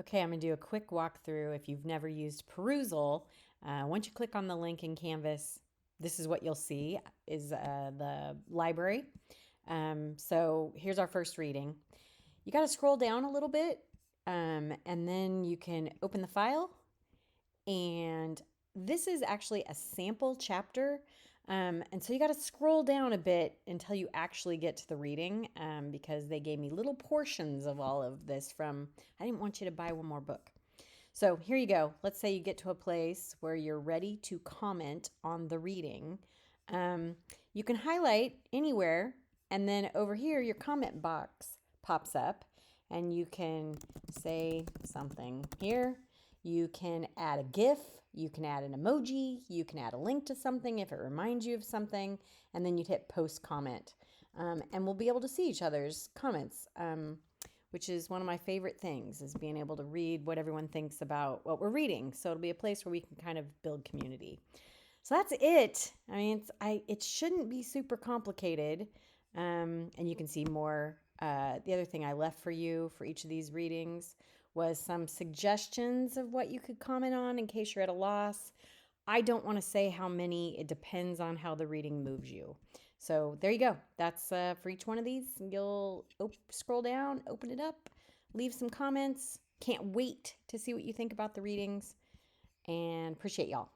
Okay, I'm going to do a quick walkthrough if you've never used Perusall. Once you click on the link in Canvas, this is what you'll see is the library. So here's our first reading. You got to scroll down a little bit and then you can open the file. And this is actually a sample chapter. And so you got to scroll down a bit until you actually get to the reading because they gave me little portions of all of this from, I didn't want you to buy one more book. So here you go. Let's say you get to a place where you're ready to comment on the reading. You can highlight anywhere, and then over here, your comment box pops up, and you can say something here. You can add a GIF, you can add an emoji, you can add a link to something if it reminds you of something, and then you'd hit post comment. And we'll be able to see each other's comments, which is one of my favorite things, is being able to read what everyone thinks about what we're reading. So it'll be a place where we can kind of build community. So that's it. I mean, it shouldn't be super complicated. And you can see more. The other thing I left for you for each of these readings was some suggestions of what you could comment on in case you're at a loss. I don't want to say how many. It depends on how the reading moves you. So there you go. That's for each one of these. You'll scroll down, open it up, leave some comments. Can't wait to see what you think about the readings, and appreciate y'all.